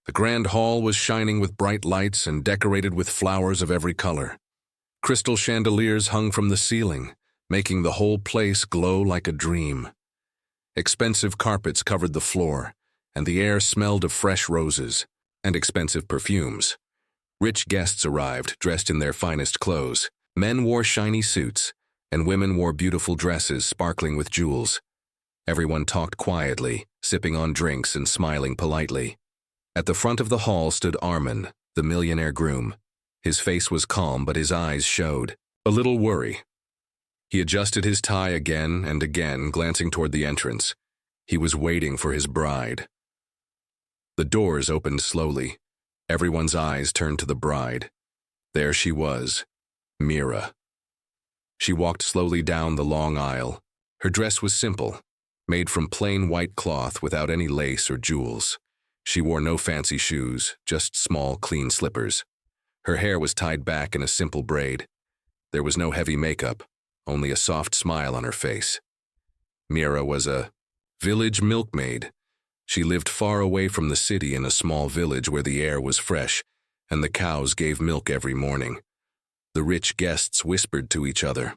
The grand hall was shining with bright lights and decorated with flowers of every color. Crystal chandeliers hung from the ceiling, making the whole place glow like a dream. Expensive carpets covered the floor, and the air smelled of fresh roses and expensive perfumes. Rich guests arrived, dressed in their finest clothes. Men wore shiny suits, and women wore beautiful dresses sparkling with jewels. Everyone talked quietly, sipping on drinks and smiling politely. At the front of the hall stood Armin, the millionaire groom. His face was calm, but his eyes showed a little worry. He adjusted his tie again and again, glancing toward the entrance. He was waiting for his bride. The doors opened slowly. Everyone's eyes turned to the bride. There she was, Mira. She walked slowly down the long aisle. Her dress was simple, made from plain white cloth without any lace or jewels. She wore no fancy shoes, just small, clean slippers. Her hair was tied back in a simple braid. There was no heavy makeup, only a soft smile on her face. Mira was a village milkmaid. She lived far away from the city in a small village where the air was fresh and the cows gave milk every morning. The rich guests whispered to each other.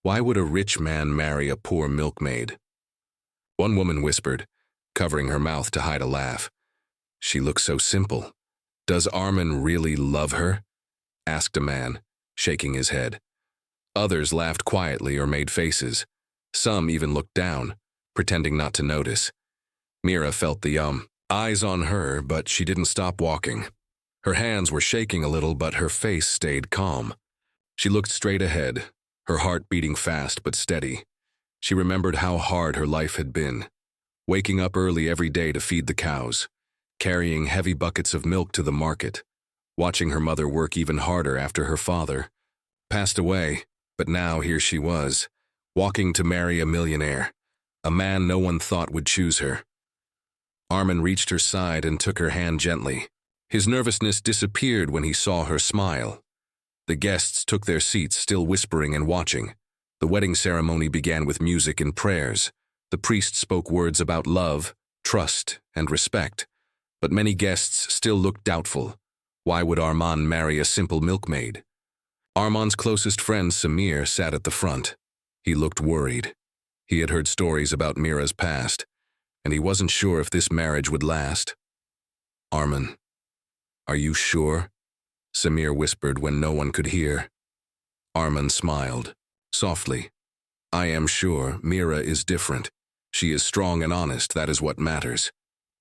Why would a rich man marry a poor milkmaid? One woman whispered, covering her mouth to hide a laugh. She looks so simple. Does Armin really love her? Asked a man, shaking his head. Others laughed quietly or made faces. Some even looked down, pretending not to notice. Mira felt the eyes on her, but she didn't stop walking. Her hands were shaking a little, but her face stayed calm. She looked straight ahead, her heart beating fast but steady. She remembered how hard her life had been, waking up early every day to feed the cows, carrying heavy buckets of milk to the market, watching her mother work even harder after her father passed away, but now here she was, walking to marry a millionaire, a man no one thought would choose her. Armin reached her side and took her hand gently. His nervousness disappeared when he saw her smile. The guests took their seats, still whispering and watching. The wedding ceremony began with music and prayers. The priest spoke words about love, trust, and respect. But many guests still looked doubtful. Why would Arman marry a simple milkmaid? Arman's closest friend, Samir, sat at the front. He looked worried. He had heard stories about Mira's past, and he wasn't sure if this marriage would last. Arman, are you sure? Samir whispered when no one could hear. Arman smiled, softly. I am sure. Mira is different. She is strong and honest, that is what matters.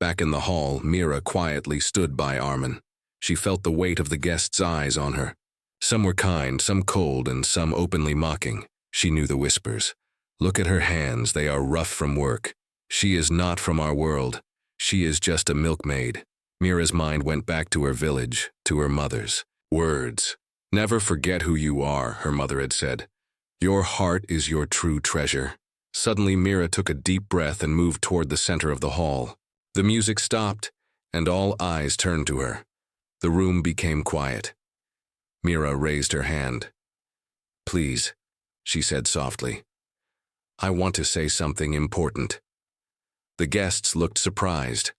Back in the hall, Mira quietly stood by Armin. She felt the weight of the guests' eyes on her. Some were kind, some cold, and some openly mocking. She knew the whispers. Look at her hands, they are rough from work. She is not from our world. She is just a milkmaid. Mira's mind went back to her village, to her mother's words. Never forget who you are, her mother had said. Your heart is your true treasure. Suddenly, Mira took a deep breath and moved toward the center of the hall. The music stopped, and all eyes turned to her. The room became quiet. Mira raised her hand. Please, she said softly. I want to say something important. The guests looked surprised.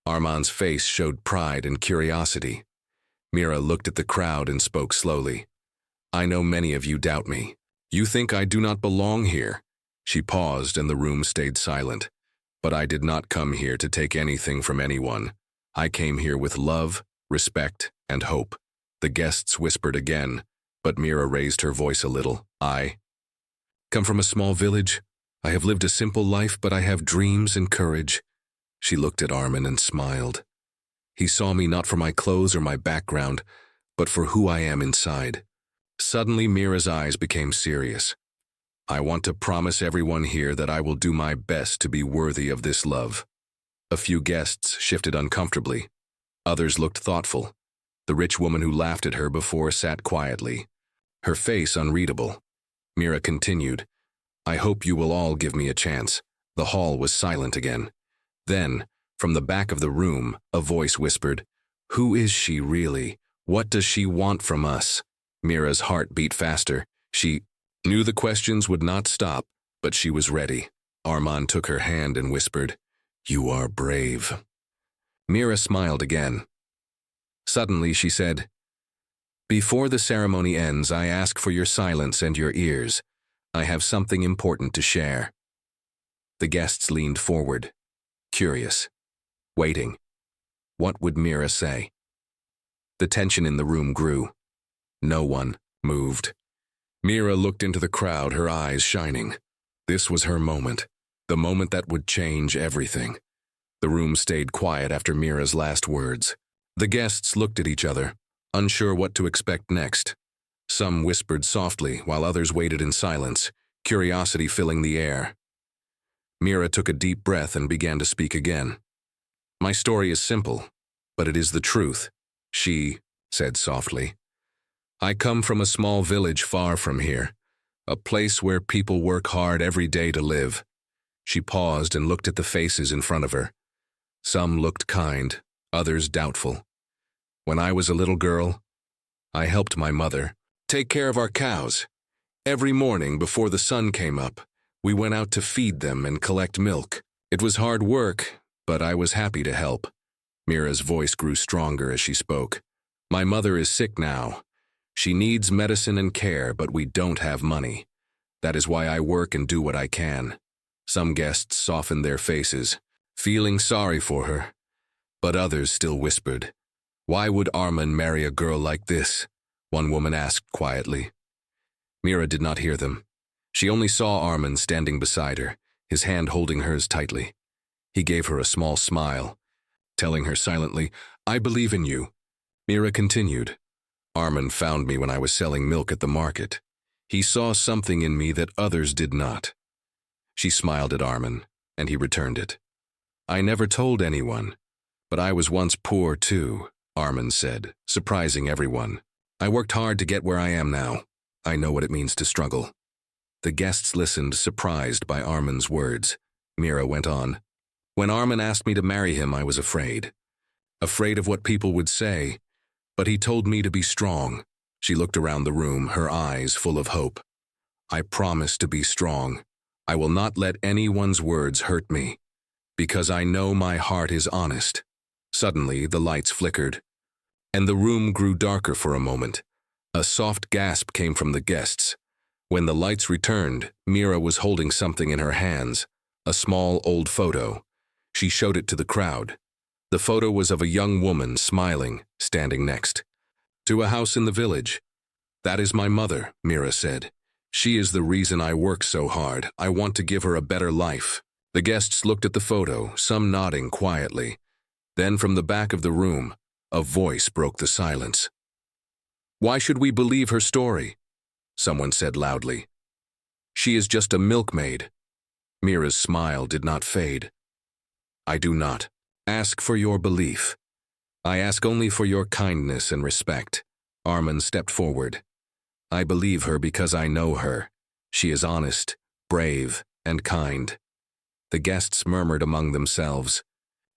Arman's face showed pride and curiosity. Mira looked at the crowd and spoke slowly. I know many of you doubt me. You think I do not belong here. She paused and the room stayed silent. But I did not come here to take anything from anyone. I came here with love, respect, and hope. The guests whispered again, but Mira raised her voice a little. I come from a small village. I have lived a simple life, but I have dreams and courage. She looked at Armin and smiled. He saw me not for my clothes or my background, but for who I am inside. Suddenly, Mira's eyes became serious. I want to promise everyone here that I will do my best to be worthy of this love. A few guests shifted uncomfortably. Others looked thoughtful. The rich woman who laughed at her before sat quietly, her face unreadable. Mira continued, I hope you will all give me a chance. The hall was silent again. Then, from the back of the room, a voice whispered, Who is she really? What does she want from us? Mira's heart beat faster. She knew the questions would not stop, but she was ready. Arman took her hand and whispered, You are brave. Mira smiled again. Suddenly she said, "Before the ceremony ends, I ask for your silence and your ears. I have something important to share." The guests leaned forward, curious, waiting. What would Mira say? The tension in the room grew. No one moved. Mira looked into the crowd, her eyes shining. This was her moment, the moment that would change everything. The room stayed quiet after Mira's last words. The guests looked at each other, unsure what to expect next. Some whispered softly, while others waited in silence, curiosity filling the air. Mira took a deep breath and began to speak again. "My story is simple, but it is the truth," she said softly. "I come from a small village far from here, a place where people work hard every day to live." She paused and looked at the faces in front of her. Some looked kind, others doubtful. "When I was a little girl, I helped my mother take care of our cows. Every morning before the sun came up, we went out to feed them and collect milk. It was hard work, but I was happy to help." Mira's voice grew stronger as she spoke. "My mother is sick now. She needs medicine and care, but we don't have money. That is why I work and do what I can." Some guests softened their faces, feeling sorry for her, but others still whispered, "Why would Armin marry a girl like this?" one woman asked quietly. Mira did not hear them. She only saw Armin standing beside her, his hand holding hers tightly. He gave her a small smile, telling her silently, "I believe in you." Mira continued, "Armin found me when I was selling milk at the market. He saw something in me that others did not." She smiled at Armin, and he returned it. "I never told anyone, but I was once poor too," Armin said, surprising everyone. "I worked hard to get where I am now. I know what it means to struggle." The guests listened, surprised by Armin's words. Mira went on, "When Armin asked me to marry him, I was afraid. Afraid of what people would say, but he told me to be strong." She looked around the room, her eyes full of hope. "I promise to be strong. I will not let anyone's words hurt me, because I know my heart is honest." Suddenly, the lights flickered, and the room grew darker for a moment. A soft gasp came from the guests. When the lights returned, Mira was holding something in her hands, a small old photo. She showed it to the crowd. The photo was of a young woman smiling, standing next to a house in the village. "That is my mother," Mira said. "She is the reason I work so hard. I want to give her a better life." The guests looked at the photo, some nodding quietly. Then from the back of the room, a voice broke the silence. "Why should we believe her story?" someone said loudly. "She is just a milkmaid." Mira's smile did not fade. "I do not ask for your belief. I ask only for your kindness and respect." Armin stepped forward. "I believe her because I know her. She is honest, brave, and kind." The guests murmured among themselves.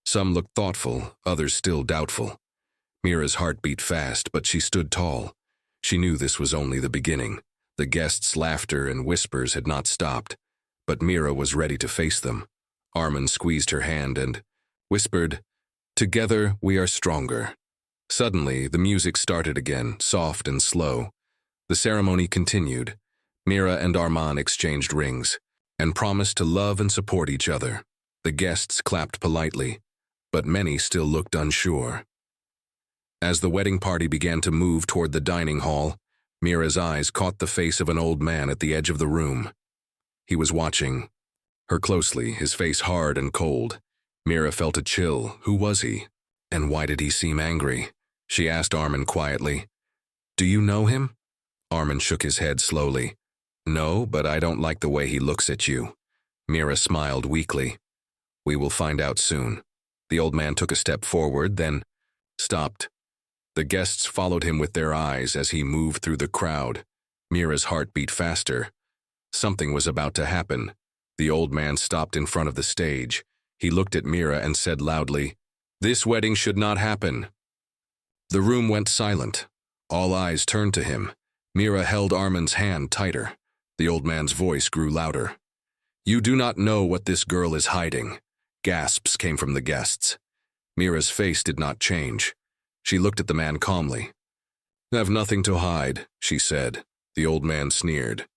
Some looked thoughtful, others still doubtful. Mira's heart beat fast, but she stood tall. She knew this was only the beginning. The guests' laughter and whispers had not stopped, but Mira was ready to face them. Armin squeezed her hand and whispered, "Together we are stronger." Suddenly, the music started again, soft and slow. The ceremony continued. Mira and Armin exchanged rings and promised to love and support each other. The guests clapped politely, but many still looked unsure. As the wedding party began to move toward the dining hall, Mira's eyes caught the face of an old man at the edge of the room. He was watching her closely, his face hard and cold. Mira felt a chill. Who was he? And why did he seem angry? She asked Armin quietly, "Do you know him?" Armin shook his head slowly. "No, but I don't like the way he looks at you." Mira smiled weakly. "We will find out soon." The old man took a step forward, then stopped. The guests followed him with their eyes as he moved through the crowd. Mira's heart beat faster. Something was about to happen. The old man stopped in front of the stage. He looked at Mira and said loudly, "This wedding should not happen." The room went silent. All eyes turned to him. Mira held Armin's hand tighter. The old man's voice grew louder. "You do not know what this girl is hiding." Gasps came from the guests. Mira's face did not change. She looked at the man calmly. "Have nothing to hide," she said. The old man sneered.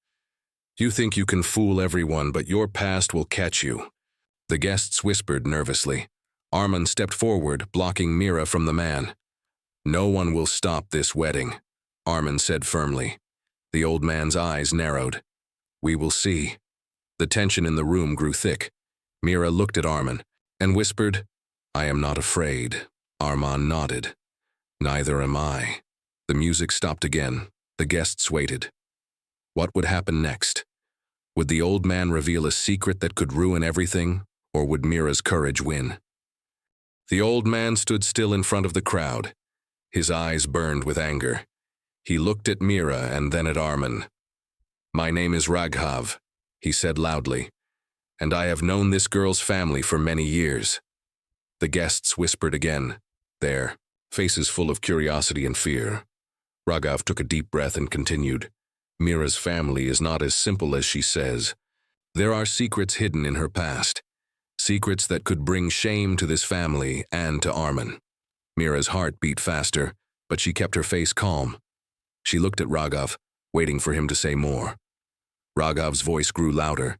"You think you can fool everyone, but your past will catch you." The guests whispered nervously. Armand stepped forward, blocking Mira from the man. "No one will stop this wedding," Armand said firmly. The old man's eyes narrowed. "We will see." The tension in the room grew thick. Mira looked at Armand and whispered, "I am not afraid." Armand nodded. "Neither am I." The music stopped again. The guests waited. What would happen next? Would the old man reveal a secret that could ruin everything, or would Mira's courage win? The old man stood still in front of the crowd. His eyes burned with anger. He looked at Mira and then at Armand. "My name is Raghav," he said loudly, "and I have known this girl's family for many years." The guests whispered again, their faces full of curiosity and fear. Raghav took a deep breath and continued, "Mira's family is not as simple as she says. There are secrets hidden in her past, secrets that could bring shame to this family and to Armand." Mira's heart beat faster, but she kept her face calm. She looked at Raghav, waiting for him to say more. Raghav's voice grew louder.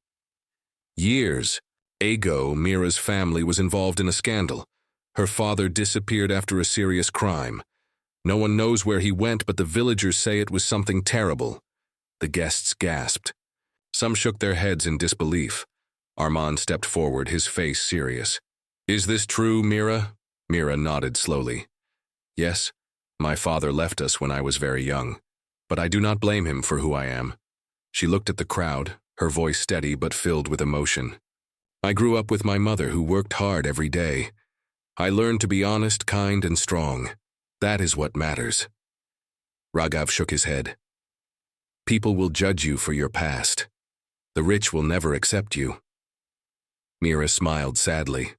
"Years ago, Mira's family was involved in a scandal. Her father disappeared after a serious crime. No one knows where he went, but the villagers say it was something terrible." The guests gasped. Some shook their heads in disbelief. Armand stepped forward, his face serious. "Is this true, Mira?" Mira nodded slowly. "Yes, my father left us when I was very young, but I do not blame him for who I am." She looked at the crowd, her voice steady but filled with emotion. "I grew up with my mother who worked hard every day. I learned to be honest, kind, and strong. That is what matters." Raghav shook his head. "People will judge you for your past. The rich will never accept you." Mira smiled sadly.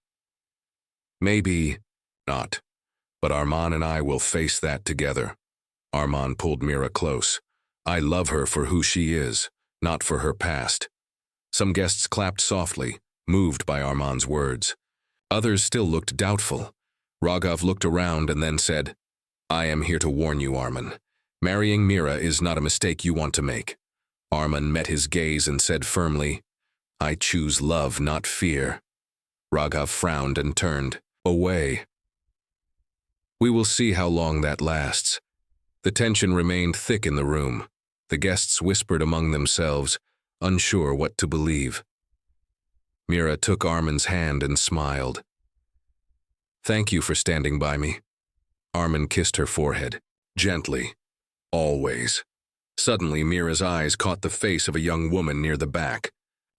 "Maybe not, but Armand and I will face that together." Armand pulled Mira close. "I love her for who she is, not for her past." Some guests clapped softly, moved by Armand's words. Others still looked doubtful. Raghav looked around and then said, "I am here to warn you, Armand. Marrying Mira is not a mistake you want to make." Armand met his gaze and said firmly, "I choose love, not fear." Raghav frowned and turned away. We will see how long that lasts. The tension remained thick in the room. The guests whispered among themselves, unsure what to believe. Mira took Armand's hand and smiled. "Thank you for standing by me." Armand kissed her forehead, gently. "Always." Suddenly, Mira's eyes caught the face of a young woman near the back.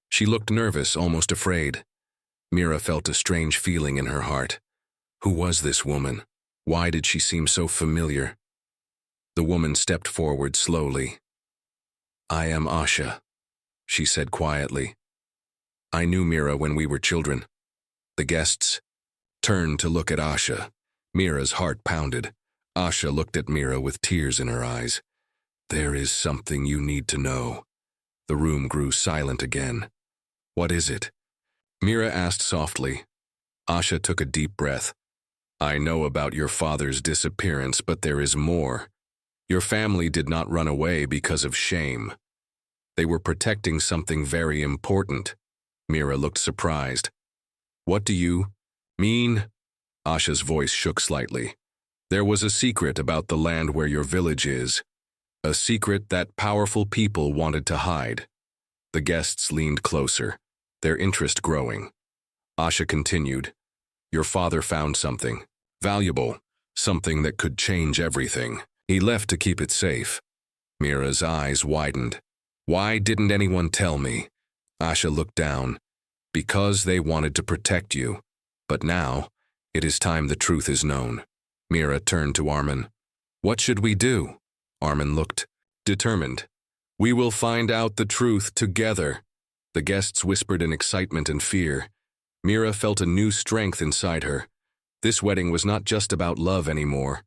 She looked nervous, almost afraid. Mira felt a strange feeling in her heart. Who was this woman? Why did she seem so familiar? The woman stepped forward slowly. "I am Asha," she said quietly. "I knew Mira when we were children." The guests turned to look at Asha. Mira's heart pounded. Asha looked at Mira with tears in her eyes. "There is something you need to know." The room grew silent again. "What is it?" Mira asked softly. Asha took a deep breath. "I know about your father's disappearance, but there is more. Your family did not run away because of shame. They were protecting something very important." Mira looked surprised. "What do you mean?" Asha's voice shook slightly. "There was a secret about the land where your village is. A secret that powerful people wanted to hide." The guests leaned closer, their interest growing. Asha continued, "Your father found something valuable, something that could change everything. He left to keep it safe." Mira's eyes widened. "Why didn't anyone tell me?" Asha looked down. "Because they wanted to protect you. But now, it is time the truth is known." Mira turned to Armand. "What should we do?" Armand looked determined. "We will find out the truth together." The guests whispered in excitement and fear. Mira felt a new strength inside her. This wedding was not just about love anymore.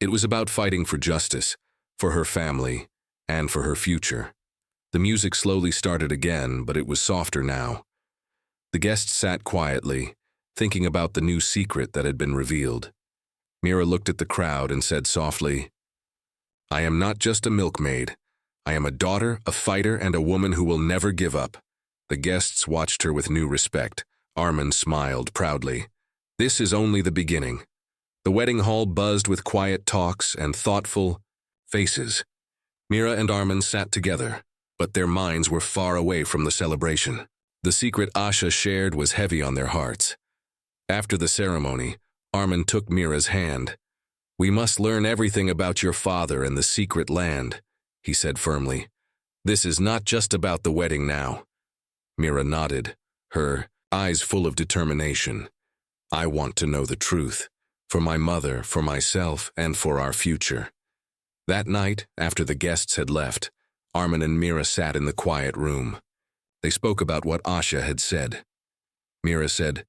It was about fighting for justice, for her family, and for her future. The music slowly started again, but it was softer now. The guests sat quietly, thinking about the new secret that had been revealed. Mira looked at the crowd and said softly, "I am not just a milkmaid. I am a daughter, a fighter, and a woman who will never give up." The guests watched her with new respect. Armin smiled proudly. This is only the beginning. The wedding hall buzzed with quiet talks and thoughtful faces. Mira and Armin sat together, but their minds were far away from the celebration. The secret Asha shared was heavy on their hearts. After the ceremony, Armin took Mira's hand. "We must learn everything about your father and the secret land," he said firmly. "This is not just about the wedding now." Mira nodded, her eyes full of determination. "I want to know the truth, for my mother, for myself, and for our future." That night, after the guests had left, Armin and Mira sat in the quiet room. They spoke about what Asha had said. Mira said,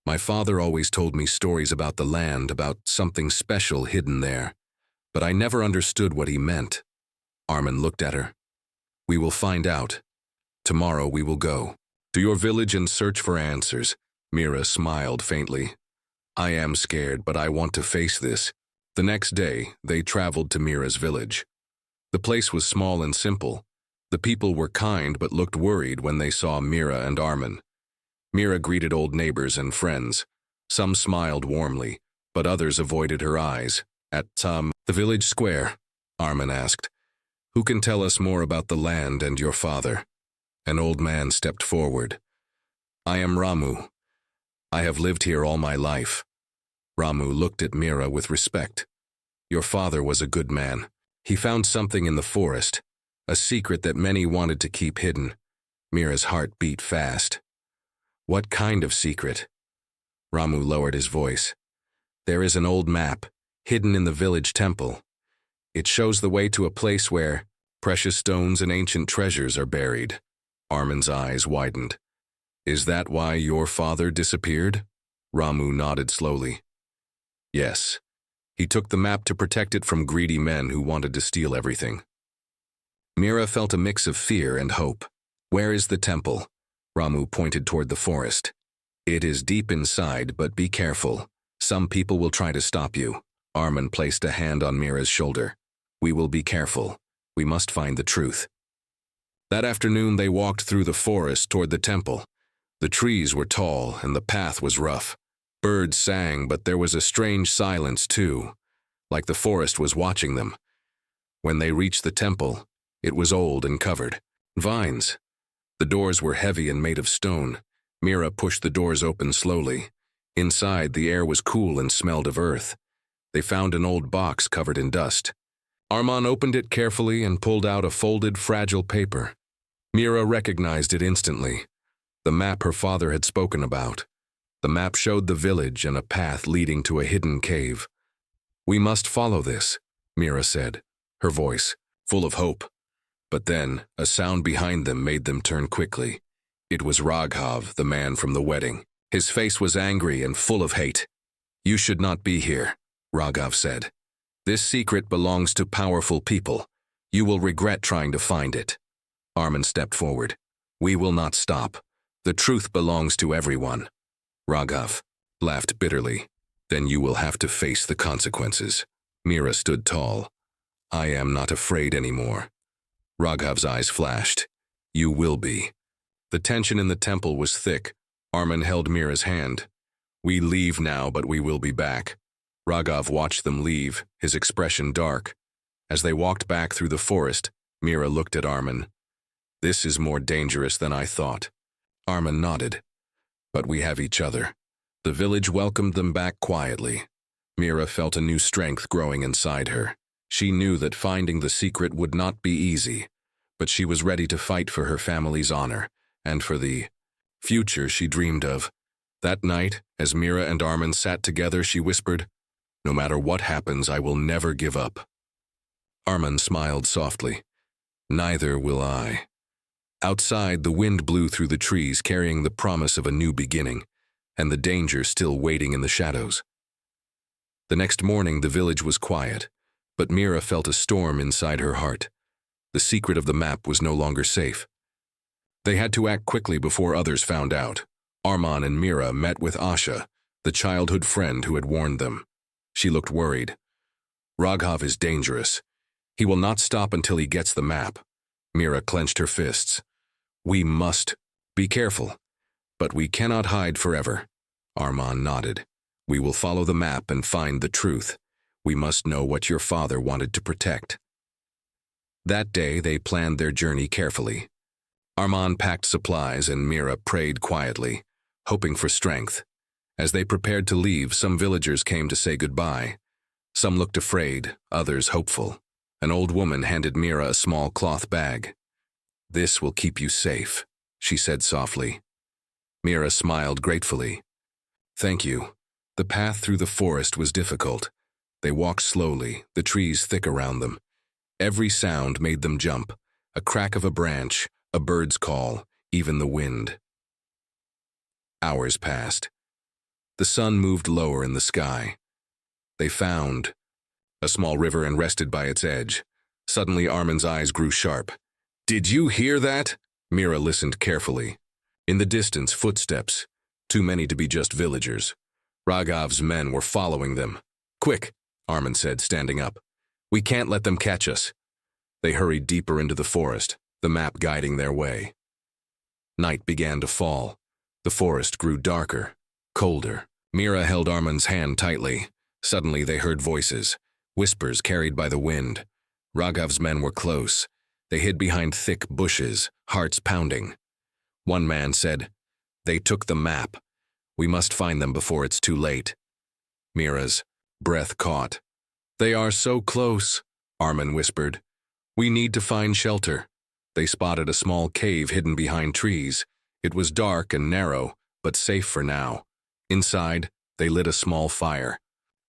"My father always told me stories about the land, about something special hidden there, but I never understood what he meant." Armin looked at her. "We will find out. Tomorrow we will go to your village and search for answers." Mira smiled faintly. "I am scared, but I want to face this." The next day, they traveled to Mira's village. The place was small and simple. The people were kind but looked worried when they saw Mira and Armin. Mira greeted old neighbors and friends. Some smiled warmly, but others avoided her eyes. At the village square, Armin asked, "Who can tell us more about the land and your father?" An old man stepped forward. "I am Ramu. I have lived here all my life." Ramu looked at Mira with respect. "Your father was a good man. He found something in the forest, a secret that many wanted to keep hidden." Mira's heart beat fast. "What kind of secret?" Ramu lowered his voice. "There is an old map, hidden in the village temple. It shows the way to a place where precious stones and ancient treasures are buried." Armin's eyes widened. "Is that why your father disappeared?" Ramu nodded slowly. "Yes. He took the map to protect it from greedy men who wanted to steal everything." Mira felt a mix of fear and hope. "Where is the temple?" Ramu pointed toward the forest. "It is deep inside, but be careful. Some people will try to stop you." Armin placed a hand on Mira's shoulder. "We will be careful. We must find the truth." That afternoon they walked through the forest toward the temple. The trees were tall and the path was rough. Birds sang, but there was a strange silence too, like the forest was watching them. When they reached the temple, it was old and covered. Vines. The doors were heavy and made of stone. Mira pushed the doors open slowly. Inside, the air was cool and smelled of earth. They found an old box covered in dust. Armin opened it carefully and pulled out a folded, fragile paper. Mira recognized it instantly. The map her father had spoken about. The map showed the village and a path leading to a hidden cave. "We must follow this," Mira said, her voice full of hope. But then, a sound behind them made them turn quickly. It was Raghav, the man from the wedding. His face was angry and full of hate. "You should not be here," Raghav said. "This secret belongs to powerful people. You will regret trying to find it." Armin stepped forward. "We will not stop. The truth belongs to everyone." Raghav laughed bitterly. "Then you will have to face the consequences." Mira stood tall. "I am not afraid anymore." Raghav's eyes flashed. "You will be." The tension in the temple was thick. Armin held Mira's hand. "We leave now, but we will be back." Raghav watched them leave, his expression dark. As they walked back through the forest, Mira looked at Armin. "This is more dangerous than I thought." Armin nodded. "But we have each other." The village welcomed them back quietly. Mira felt a new strength growing inside her. She knew that finding the secret would not be easy, but she was ready to fight for her family's honor and for the future she dreamed of. That night, as Mira and Armin sat together, she whispered, "No matter what happens, I will never give up." Armin smiled softly. "Neither will I." Outside, the wind blew through the trees, carrying the promise of a new beginning, and the danger still waiting in the shadows. The next morning, the village was quiet, but Mira felt a storm inside her heart. The secret of the map was no longer safe. They had to act quickly before others found out. Arman and Mira met with Asha, the childhood friend who had warned them. She looked worried. Raghav is dangerous. He will not stop until he gets the map. Mira clenched her fists. We must be careful, but we cannot hide forever. Arman nodded. We will follow the map and find the truth. We must know what your father wanted to protect. That day, they planned their journey carefully. Arman packed supplies and Mira prayed quietly, hoping for strength. As they prepared to leave, some villagers came to say goodbye. Some looked afraid, others hopeful. An old woman handed Mira a small cloth bag. This will keep you safe, she said softly. Mira smiled gratefully. Thank you. The path through the forest was difficult. They walked slowly, the trees thick around them. Every sound made them jump. A crack of a branch, a bird's call, even the wind. Hours passed. The sun moved lower in the sky. They found a small river and rested by its edge. Suddenly Arman's eyes grew sharp. Did you hear that? Mira listened carefully. In the distance, footsteps. Too many to be just villagers. Raghav's men were following them. Quick, Arman said, standing up. We can't let them catch us. They hurried deeper into the forest, the map guiding their way. Night began to fall. The forest grew darker, colder. Mira held Arman's hand tightly. Suddenly they heard voices, whispers carried by the wind. Raghav's men were close. They hid behind thick bushes, hearts pounding. One man said, They took the map. We must find them before it's too late. Mira's breath caught. They are so close, Arman whispered. We need to find shelter. They spotted a small cave hidden behind trees. It was dark and narrow, but safe for now. Inside, they lit a small fire.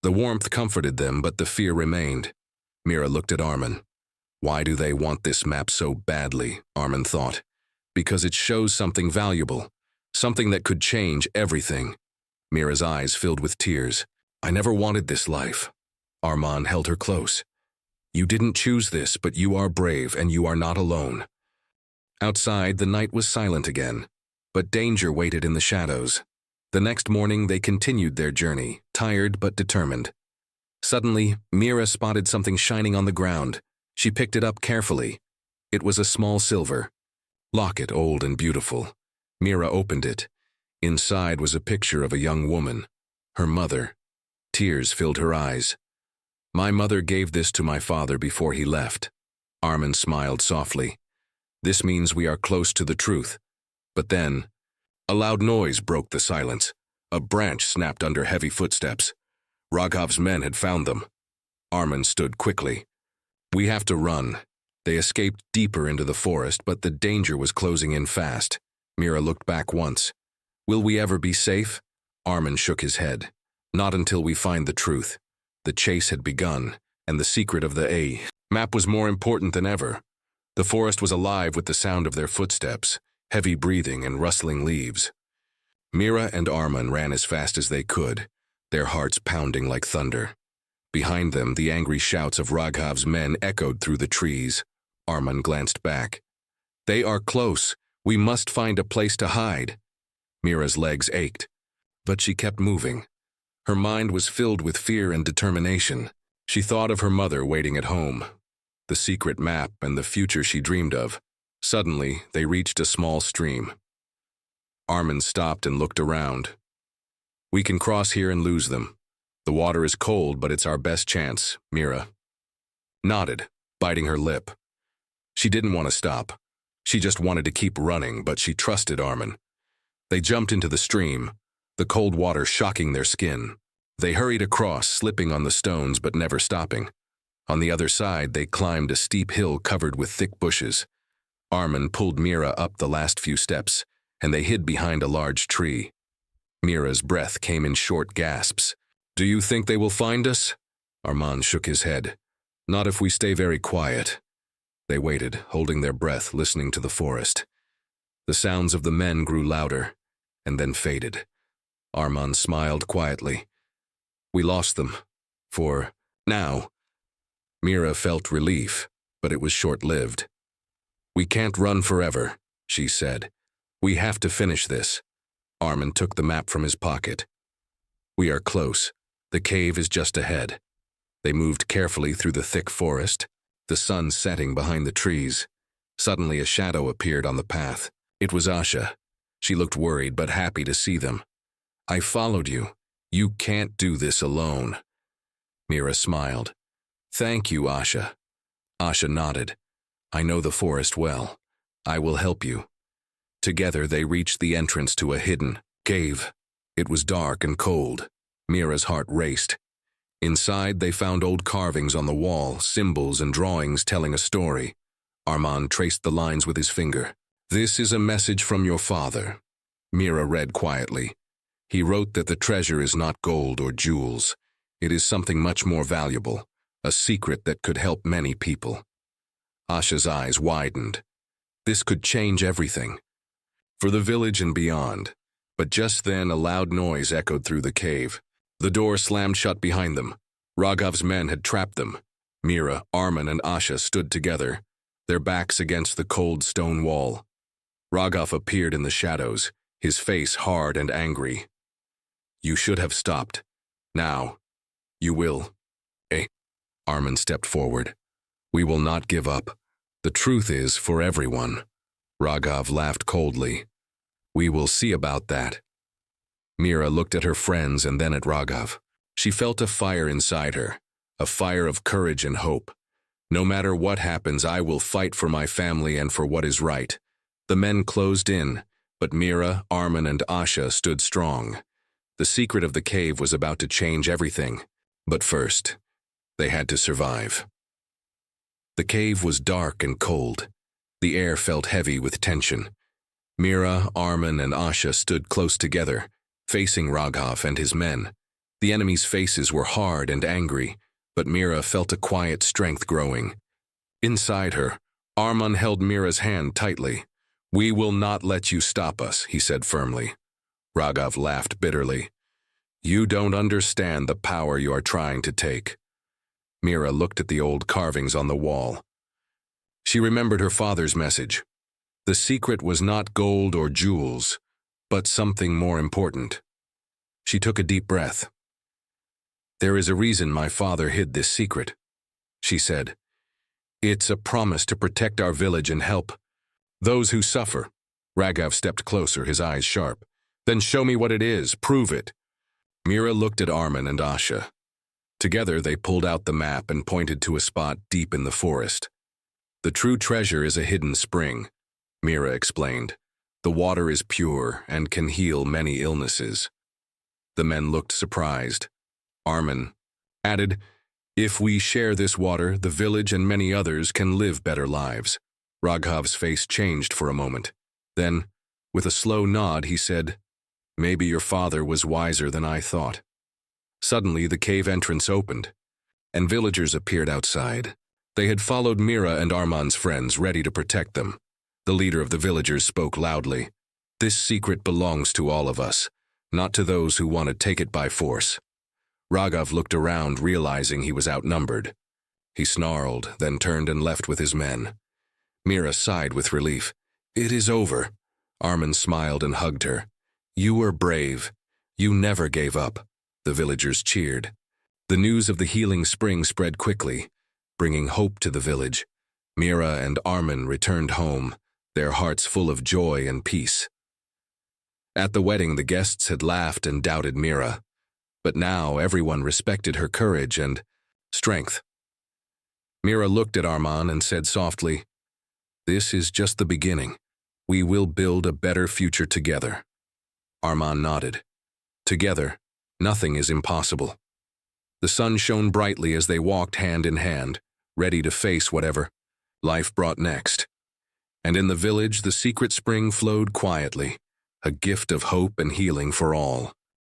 The warmth comforted them, but the fear remained. Mira looked at Arman. Why do they want this map so badly, Arman thought. Because it shows something valuable, something that could change everything. Mira's eyes filled with tears. I never wanted this life. Arman held her close. You didn't choose this, but you are brave and you are not alone. Outside, the night was silent again, but danger waited in the shadows. The next morning, they continued their journey, tired but determined. Suddenly, Mira spotted something shining on the ground. She picked it up carefully. It was a small silver locket, old and beautiful. Mira opened it. Inside was a picture of a young woman, her mother. Tears filled her eyes. My mother gave this to my father before he left. Arman smiled softly. This means we are close to the truth. But then, a loud noise broke the silence. A branch snapped under heavy footsteps. Raghav's men had found them. Arman stood quickly. We have to run. They escaped deeper into the forest, but the danger was closing in fast. Mira looked back once. Will we ever be safe? Arman shook his head. Not until we find the truth. The chase had begun, and the secret of the map was more important than ever. The forest was alive with the sound of their footsteps, heavy breathing and rustling leaves. Mira and Arman ran as fast as they could, their hearts pounding like thunder. Behind them, the angry shouts of Raghav's men echoed through the trees. Arman glanced back. They are close. We must find a place to hide. Mira's legs ached, but she kept moving. Her mind was filled with fear and determination. She thought of her mother waiting at home, the secret map and the future she dreamed of. Suddenly, they reached a small stream. Arman stopped and looked around. We can cross here and lose them. The water is cold, but it's our best chance, Mira nodded, biting her lip. She didn't want to stop. She just wanted to keep running, but she trusted Arman. They jumped into the stream, the cold water shocking their skin. They hurried across, slipping on the stones but never stopping. On the other side, they climbed a steep hill covered with thick bushes. Arman pulled Mira up the last few steps, and they hid behind a large tree. Mira's breath came in short gasps. Do you think they will find us? Arman shook his head. Not if we stay very quiet. They waited, holding their breath, listening to the forest. The sounds of the men grew louder, and then faded. Arman smiled quietly. We lost them. For now. Mira felt relief, but it was short-lived. We can't run forever, she said. We have to finish this. Armin took the map from his pocket. We are close. The cave is just ahead. They moved carefully through the thick forest, the sun setting behind the trees. Suddenly a shadow appeared on the path. It was Asha. She looked worried but happy to see them. I followed you. You can't do this alone. Mira smiled. Thank you, Asha. Asha nodded. I know the forest well. I will help you. Together they reached the entrance to a hidden cave. It was dark and cold. Mira's heart raced. Inside they found old carvings on the wall, symbols and drawings telling a story. Armand traced the lines with his finger. This is a message from your father. Mira read quietly. He wrote that the treasure is not gold or jewels. It is something much more valuable, a secret that could help many people. Asha's eyes widened. This could change everything. For the village and beyond. But just then a loud noise echoed through the cave. The door slammed shut behind them. Raghav's men had trapped them. Mira, Armin, and Asha stood together, their backs against the cold stone wall. Raghav appeared in the shadows, his face hard and angry. You should have stopped. Now. You will. Armin stepped forward. We will not give up. The truth is for everyone. Raghav laughed coldly. We will see about that. Mira looked at her friends and then at Raghav. She felt a fire inside her, a fire of courage and hope. No matter what happens, I will fight for my family and for what is right. The men closed in, but Mira, Armin, and Asha stood strong. The secret of the cave was about to change everything. But first, they had to survive. The cave was dark and cold. The air felt heavy with tension. Mira, Armin, and Asha stood close together, facing Raghav and his men. The enemy's faces were hard and angry, but Mira felt a quiet strength growing. Inside her, Armin held Mira's hand tightly. We will not let you stop us, he said firmly. Raghav laughed bitterly. You don't understand the power you are trying to take. Mira looked at the old carvings on the wall. She remembered her father's message. The secret was not gold or jewels, but something more important. She took a deep breath. There is a reason my father hid this secret, she said. It's a promise to protect our village and help those who suffer. Raghav stepped closer, his eyes sharp. Then show me what it is, prove it. Mira looked at Armin and Asha. Together they pulled out the map and pointed to a spot deep in the forest. The true treasure is a hidden spring, Mira explained. The water is pure and can heal many illnesses. The men looked surprised. Armin added, if we share this water, the village and many others can live better lives. Raghav's face changed for a moment. Then, with a slow nod, he said, maybe your father was wiser than I thought. Suddenly, the cave entrance opened, and villagers appeared outside. They had followed Mira and Armand's friends, ready to protect them. The leader of the villagers spoke loudly. This secret belongs to all of us, not to those who want to take it by force. Raghav looked around, realizing he was outnumbered. He snarled, then turned and left with his men. Mira sighed with relief. It is over. Armin smiled and hugged her. You were brave. You never gave up. The villagers cheered. The news of the healing spring spread quickly, bringing hope to the village. Mira and Armin returned home, their hearts full of joy and peace. At the wedding, the guests had laughed and doubted Mira, but now everyone respected her courage and strength. Mira looked at Armand and said softly, this is just the beginning. We will build a better future together. Armand nodded. Together, nothing is impossible. The sun shone brightly as they walked hand in hand, ready to face whatever life brought next. And in the village, the secret spring flowed quietly, a gift of hope and healing for all.